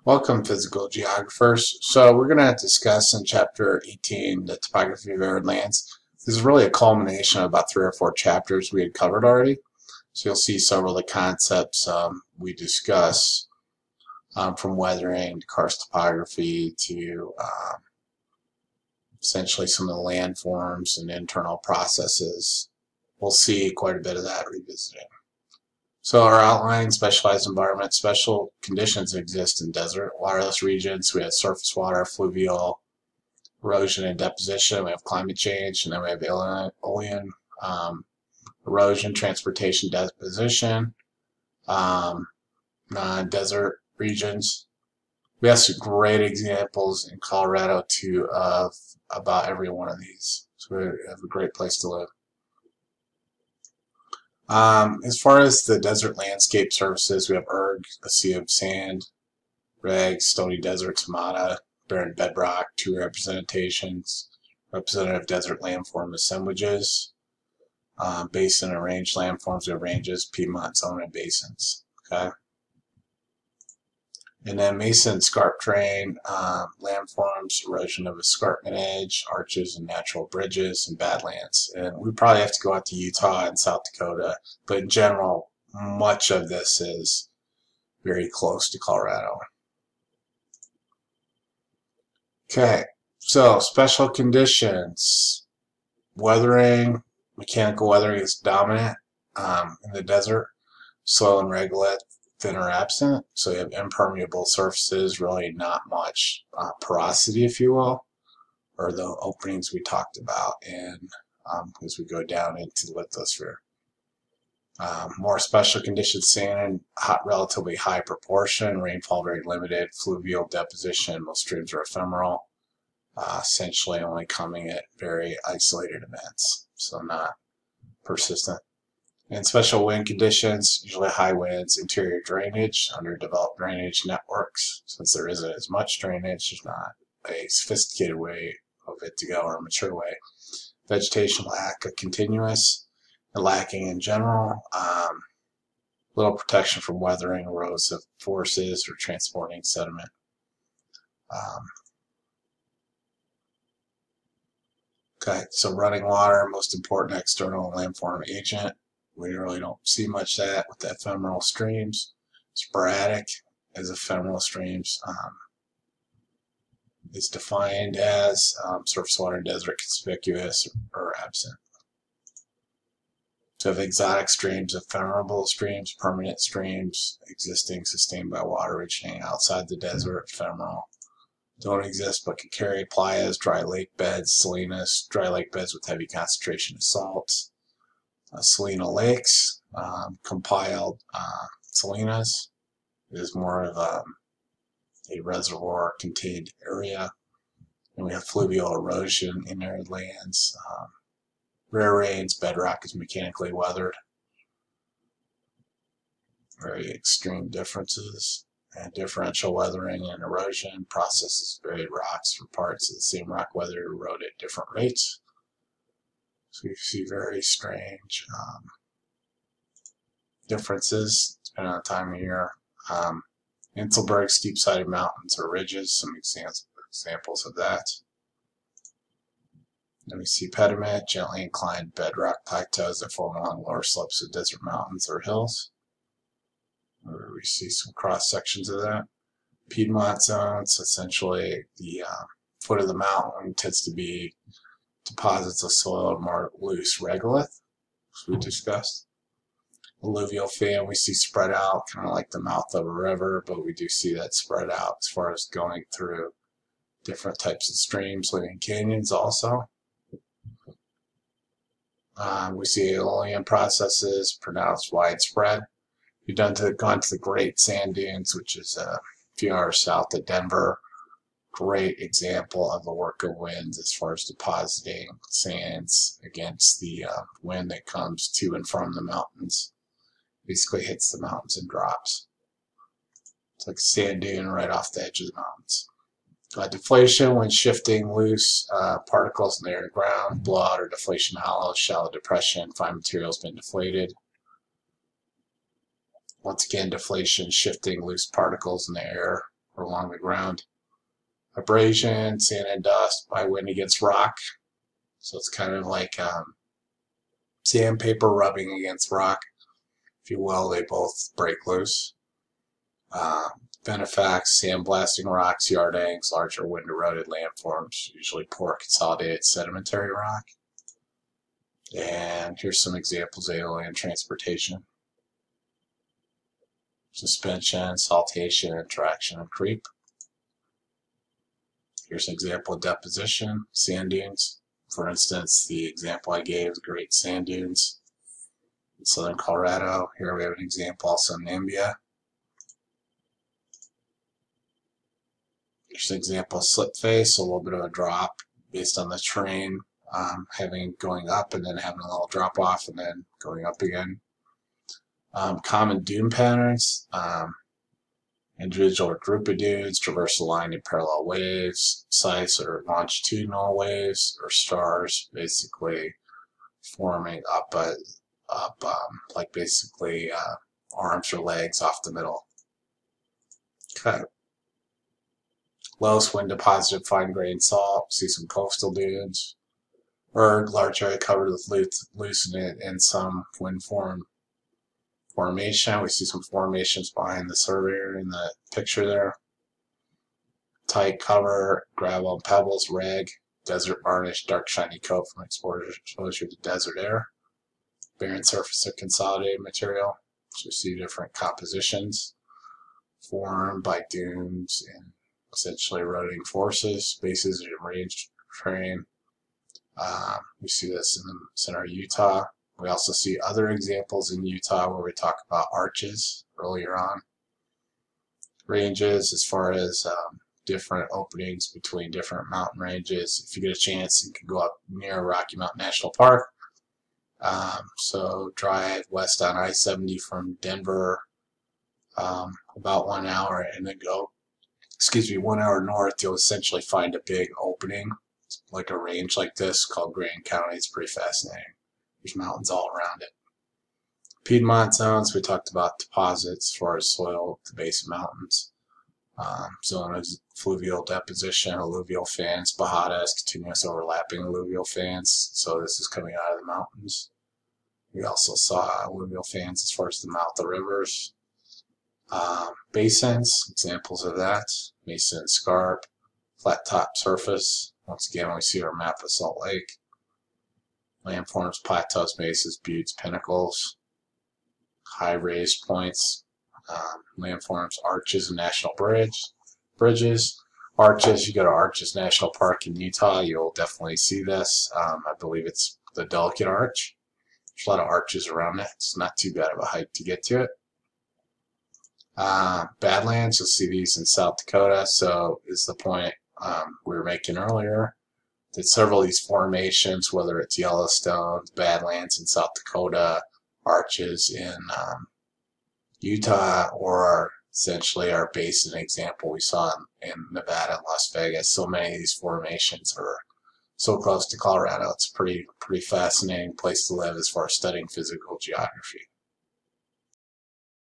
Welcome, physical geographers. So we're going to discuss in Chapter 18 the topography of arid lands. This is really a culmination of about 3 or 4 chapters we had covered already. So you'll see several of the concepts we discuss from weathering to karst topography to essentially some of the landforms and internal processes. We'll see quite a bit of that revisiting. So our outline: specialized environment. Special conditions exist in desert, waterless regions. We have surface water, fluvial, erosion and deposition. We have climate change, and then we have aeolian erosion, transportation, deposition, non-desert regions. We have some great examples in Colorado too of about every one of these. So we have a great place to live. As far as the desert landscape surfaces, we have erg, a sea of sand, regs, stony deserts, mata, barren bedrock, 2 representations, representative desert landform assemblages, basin and range landforms, we have ranges, Piedmont zone, and basins. Okay. And then mason scarp terrain, landforms, erosion of escarpment edge, arches and natural bridges, and badlands. And we probably have to go out to Utah and South Dakota, but in general, much of this is very close to Colorado. Okay, so special conditions. Weathering, mechanical weathering is dominant in the desert. Soil and regolith, thin or absent, so you have impermeable surfaces, really not much porosity, if you will, or the openings we talked about as we go down into the lithosphere. More special conditions: sand, relatively high proportion, rainfall very limited, fluvial deposition, most streams are ephemeral, essentially only coming at very isolated events, so not persistent. In special wind conditions, usually high winds, interior drainage, underdeveloped drainage networks. Since there isn't as much drainage, there's not a sophisticated way of it to go or a mature way. Vegetation lack of continuous and lacking in general. Little protection from weathering, erosive forces, or transporting sediment. Okay, so running water, most important external landform agent. We really don't see much of that with the ephemeral streams. Sporadic as ephemeral streams is defined as surface water desert, conspicuous or absent. So have exotic streams, ephemeral streams, permanent streams, existing, sustained by water originating outside the desert, ephemeral. Don't exist but can carry playas, dry lake beds, salinas, dry lake beds with heavy concentration of salts. Salina lakes, compiled salinas is more of a reservoir contained area. And we have fluvial erosion in arid lands. Rare rains, bedrock is mechanically weathered. Very extreme differences. And differential weathering and erosion processes buried rocks for parts of the same rock weather erode at different rates. So you see very strange differences depending on the time of year. Inselberg, steep-sided mountains or ridges, some examples of that. Then we see pediment, gently inclined bedrock plateaus that form along lower slopes of desert mountains or hills. We see some cross sections of that. Piedmont zones, essentially the foot of the mountain tends to be deposits of soil of more loose regolith, as we discussed. Alluvial fan we see spread out, kind of like the mouth of a river, but we do see that spread out as far as going through different types of streams, leaving canyons also. We see aeolian processes, pronounced widespread. We've gone to the Great Sand Dunes, which is a few hours south of Denver. Great example of the work of winds as far as depositing sands against the wind that comes to and from the mountains. Basically hits the mountains and drops. It's like a sand dune right off the edge of the mountains. Deflation, when shifting loose particles in the air and ground, blowout or deflation hollow, shallow depression, fine material has been deflated. Once again, deflation, shifting loose particles in the air or along the ground. Abrasion, sand and dust by wind against rock. So it's kind of like sandpaper rubbing against rock, if you will. They both break loose. Benefacts, sandblasting rocks, yardangs, larger wind-eroded landforms, usually poor consolidated sedimentary rock. And here's some examples of land transportation. Suspension, saltation, traction, and creep. Here's an example of deposition, sand dunes. For instance, the example I gave, the Great Sand Dunes in southern Colorado. Here we have an example also in Namibia. Here's an example of slip face, a little bit of a drop based on the terrain, going up and then having a little drop off and then going up again. Common dune patterns, individual or group of dunes, traverse aligned in parallel waves, size or longitudinal waves, or stars, basically forming up like basically arms or legs off the middle. Okay. Lowest wind deposited fine grained salt. See some coastal dunes, or large area covered with loosened and some wind formation. We see some formations behind the surveyor in the picture there. Tight cover, gravel and pebbles, rag, desert varnish, dark shiny coat from exposure to desert air. Barren surface of consolidated material. So we see different compositions formed by dunes and essentially eroding forces, bases of range terrain. We see this in the center of Utah. We also see other examples in Utah where we talk about arches earlier on. Ranges as far as different openings between different mountain ranges. If you get a chance, you can go up near Rocky Mountain National Park. So drive west on I-70 from Denver about 1 hour and then go 1 hour north. You'll essentially find a big opening like a range like this called Grand County. It's pretty fascinating. There's mountains all around it. Piedmont zones, we talked about deposits as far as soil at the base of mountains. Zone of fluvial deposition, alluvial fans, bajadas, continuous overlapping alluvial fans. So this is coming out of the mountains. We also saw alluvial fans as far as the mouth of rivers. Basins, examples of that. Mesa and scarp, flat top surface. Once again, we see our map of Salt Lake. Landforms, plateaus, mesas, buttes, pinnacles, high raised points, landforms, arches, and national bridges. Arches, you go to Arches National Park in Utah, you'll definitely see this. I believe it's the Delicate Arch. There's a lot of arches around it. It's not too bad of a hike to get to it. Badlands, you'll see these in South Dakota. So is the point we were making earlier, that several of these formations, whether it's Yellowstone, Badlands in South Dakota, arches in Utah, or essentially our basin example we saw in Nevada and Las Vegas. So many of these formations are so close to Colorado. It's a pretty fascinating place to live as far as studying physical geography.